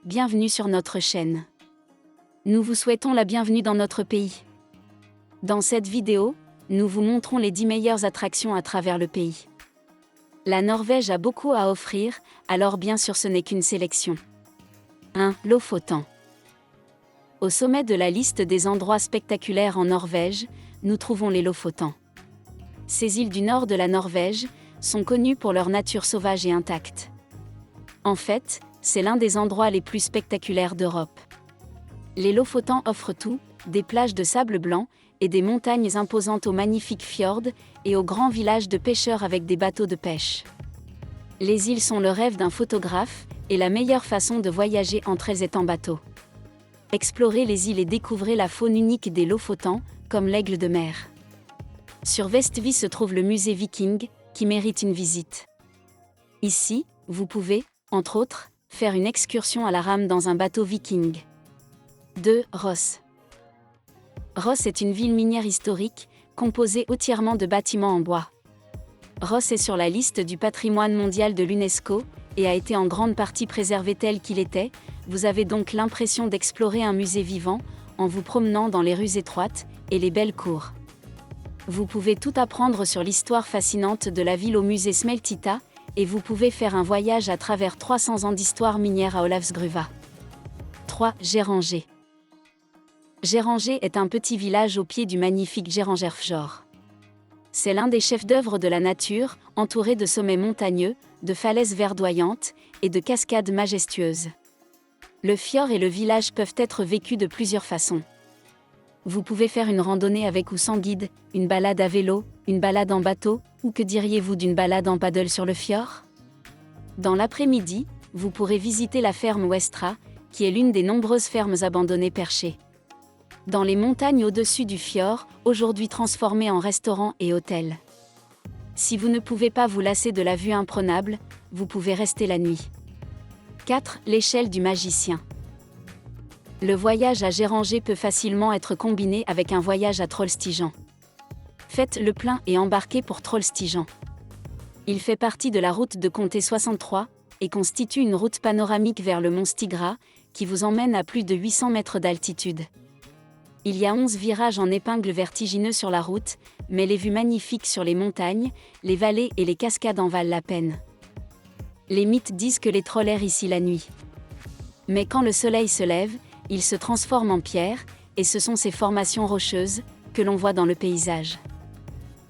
bienvenue sur notre chaîne. Nous vous souhaitons la bienvenue dans notre pays. Dans cette vidéo, nous vous montrons les 10 meilleures attractions à travers le pays. La Norvège a beaucoup à offrir, alors bien sûr ce n'est qu'une sélection. 1. Lofoten. Au sommet de la liste des endroits spectaculaires en Norvège, nous trouvons les Lofoten. Ces îles du nord de la Norvège sont connues pour leur nature sauvage et intacte. En fait, c'est l'un des endroits les plus spectaculaires d'Europe. Les Lofoten offrent tout, des plages de sable blanc et des montagnes imposantes aux magnifiques fjords et aux grands villages de pêcheurs avec des bateaux de pêche. Les îles sont le rêve d'un photographe et la meilleure façon de voyager entre elles est en bateau. Explorez les îles et découvrez la faune unique des Lofoten, comme l'aigle de mer. Sur Vestvi se trouve le musée Viking, qui mérite une visite. Ici, vous pouvez, entre autres, faire une excursion à la rame dans un bateau viking. 2. Ross. Ross est une ville minière historique, composée entièrement de bâtiments en bois. Ross est sur la liste du patrimoine mondial de l'UNESCO, et a été en grande partie préservé tel qu'il était. Vous avez donc l'impression d'explorer un musée vivant, en vous promenant dans les rues étroites, et les belles cours. Vous pouvez tout apprendre sur l'histoire fascinante de la ville au musée Smeltita, et vous pouvez faire un voyage à travers 300 ans d'histoire minière à Olavsgruva. 3. Géranger. Géranger est un petit village au pied du magnifique Gerangerfjord. C'est l'un des chefs-d'œuvre de la nature, entouré de sommets montagneux, de falaises verdoyantes et de cascades majestueuses. Le fjord et le village peuvent être vécus de plusieurs façons. Vous pouvez faire une randonnée avec ou sans guide, une balade à vélo, une balade en bateau, ou que diriez-vous d'une balade en paddle sur le fjord ? Dans l'après-midi, vous pourrez visiter la ferme Westra, qui est l'une des nombreuses fermes abandonnées perchées dans les montagnes au-dessus du fjord, aujourd'hui transformées en restaurants et hôtels. Si vous ne pouvez pas vous lasser de la vue imprenable, vous pouvez rester la nuit. 4. L'échelle du magicien. Le voyage à Géranger peut facilement être combiné avec un voyage à Trollstigen. Faites le plein et embarquez pour Trollstigen. Il fait partie de la route de Comté 63 et constitue une route panoramique vers le mont Stigra, qui vous emmène à plus de 800 mètres d'altitude. Il y a 11 virages en épingle vertigineux sur la route, mais les vues magnifiques sur les montagnes, les vallées et les cascades en valent la peine. Les mythes disent que les trolls errent ici la nuit. Mais quand le soleil se lève, ils se transforment en pierre, et ce sont ces formations rocheuses que l'on voit dans le paysage.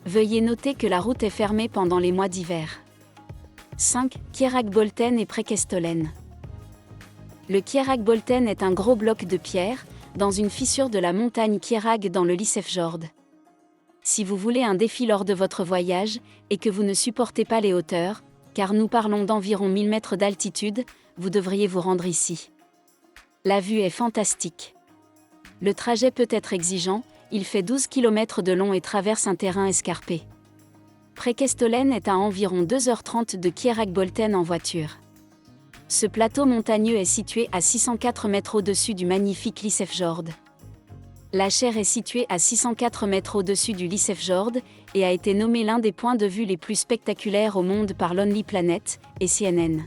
Veuillez noter que la route est fermée pendant les mois d'hiver. 5. Kjeragbolten et Prekestolen. Le Kjeragbolten est un gros bloc de pierre, dans une fissure de la montagne Kjerag dans le Lysefjord. Si vous voulez un défi lors de votre voyage, et que vous ne supportez pas les hauteurs, car nous parlons d'environ 1000 mètres d'altitude, vous devriez vous rendre ici. La vue est fantastique. Le trajet peut être exigeant, il fait 12 km de long et traverse un terrain escarpé. Prekestolen est à environ 2h30 de Kjeragbolten en voiture. Ce plateau montagneux est situé à 604 mètres au-dessus du magnifique Lysefjord. La chaire est située à 604 mètres au-dessus du Lysefjord et a été nommé l'un des points de vue les plus spectaculaires au monde par Lonely Planet et CNN.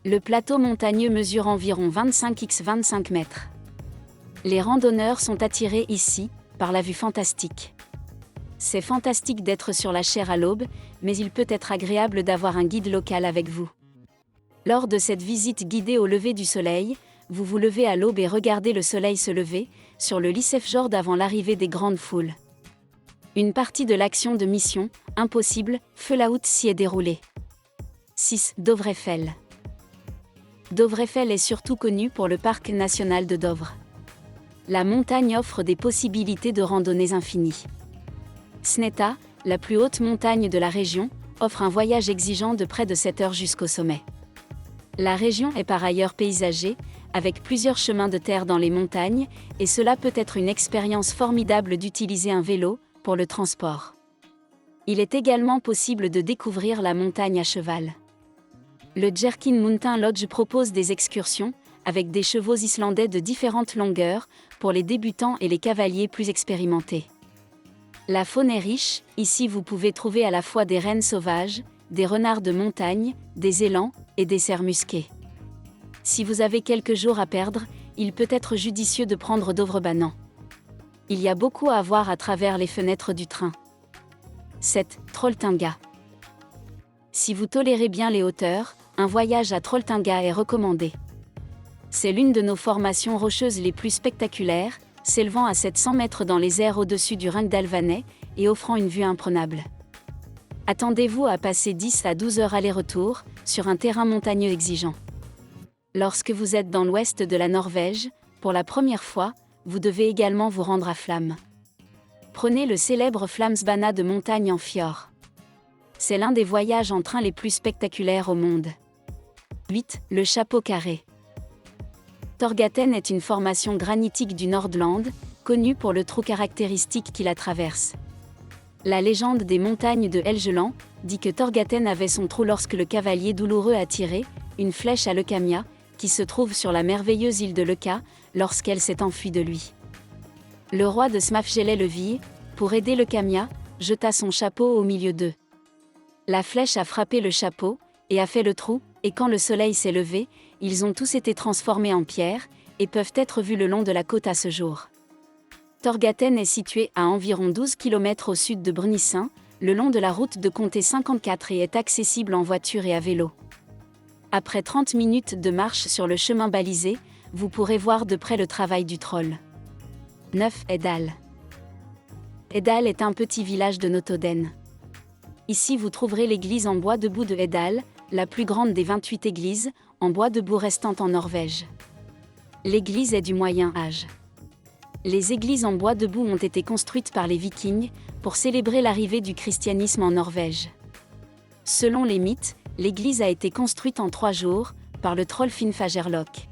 Le plateau montagneux mesure environ 25 x 25 mètres. Les randonneurs sont attirés ici par la vue fantastique. C'est fantastique d'être sur la chaire à l'aube, mais il peut être agréable d'avoir un guide local avec vous. Lors de cette visite guidée au lever du soleil, vous vous levez à l'aube et regardez le soleil se lever, sur le Lysefjord avant l'arrivée des grandes foules. Une partie de l'action de Mission Impossible, Fallout s'y est déroulée. 6. Dovrefell. Dovrefell est surtout connu pour le parc national de Dovre. La montagne offre des possibilités de randonnées infinies. Snetta, la plus haute montagne de la région, offre un voyage exigeant de près de 7 heures jusqu'au sommet. La région est par ailleurs paysagée, avec plusieurs chemins de terre dans les montagnes, et cela peut être une expérience formidable d'utiliser un vélo pour le transport. Il est également possible de découvrir la montagne à cheval. Le Jerkin Mountain Lodge propose des excursions, avec des chevaux islandais de différentes longueurs, pour les débutants et les cavaliers plus expérimentés. La faune est riche, ici vous pouvez trouver à la fois des rennes sauvages, des renards de montagne, des élans et des cerfs musqués. Si vous avez quelques jours à perdre, il peut être judicieux de prendre Dovre-Banan. Il y a beaucoup à voir à travers les fenêtres du train. 7. Trolltunga. Si vous tolérez bien les hauteurs, un voyage à Trolltunga est recommandé. C'est l'une de nos formations rocheuses les plus spectaculaires, s'élevant à 700 mètres dans les airs au-dessus du Rungdalvanet et offrant une vue imprenable. Attendez-vous à passer 10 à 12 heures aller-retour, sur un terrain montagneux exigeant. Lorsque vous êtes dans l'ouest de la Norvège, pour la première fois, vous devez également vous rendre à Flam. Prenez le célèbre Flamsbana de montagne en fjord. C'est l'un des voyages en train les plus spectaculaires au monde. 8. Le chapeau carré. Torgaten est une formation granitique du Nordland, connue pour le trou caractéristique qui la traverse. La légende des montagnes de Helgeland dit que Torgaten avait son trou lorsque le cavalier douloureux a tiré une flèche à Leucamia, qui se trouve sur la merveilleuse île de Leuca, lorsqu'elle s'est enfuie de lui. Le roi de Smafgellet le vit, pour aider Leucamia, jeta son chapeau au milieu d'eux. La flèche a frappé le chapeau, et a fait le trou, et quand le soleil s'est levé, ils ont tous été transformés en pierre, et peuvent être vus le long de la côte à ce jour. Torgaten est situé à environ 12 km au sud de Brunissant, le long de la route de Comté 54 et est accessible en voiture et à vélo. Après 30 minutes de marche sur le chemin balisé, vous pourrez voir de près le travail du troll. 9. Edal. Edal est un petit village de Notodden. Ici vous trouverez l'église en bois debout de Edal, la plus grande des 28 églises, en bois debout restantes en Norvège. L'église est du Moyen Âge. Les églises en bois debout ont été construites par les Vikings, pour célébrer l'arrivée du christianisme en Norvège. Selon les mythes, l'église a été construite en 3 jours, par le troll Finfagerlock.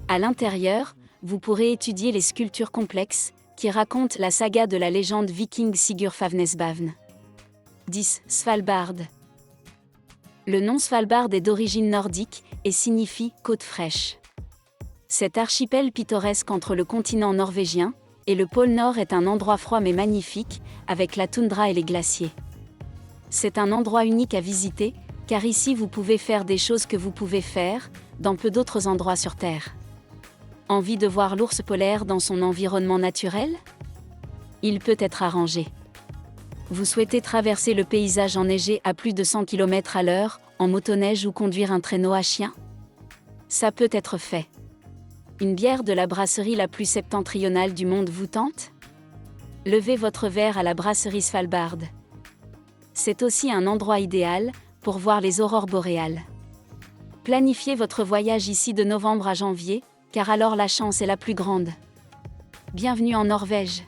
À l'intérieur, vous pourrez étudier les sculptures complexes, qui racontent la saga de la légende viking Sigurfafnesbavn. 10. Svalbard. Le nom Svalbard est d'origine nordique, et signifie « côte fraîche ». Cet archipel pittoresque entre le continent norvégien et le pôle Nord est un endroit froid mais magnifique, avec la toundra et les glaciers. C'est un endroit unique à visiter, car ici vous pouvez faire des choses que vous pouvez faire dans peu d'autres endroits sur Terre. Envie de voir l'ours polaire dans son environnement naturel ? Il peut être arrangé. Vous souhaitez traverser le paysage enneigé à plus de 100 km/h, en motoneige ou conduire un traîneau à chien ? Ça peut être fait. Une bière de la brasserie la plus septentrionale du monde vous tente ? Levez votre verre à la brasserie Svalbard. C'est aussi un endroit idéal pour voir les aurores boréales. Planifiez votre voyage ici de novembre à janvier, car alors la chance est la plus grande. Bienvenue en Norvège.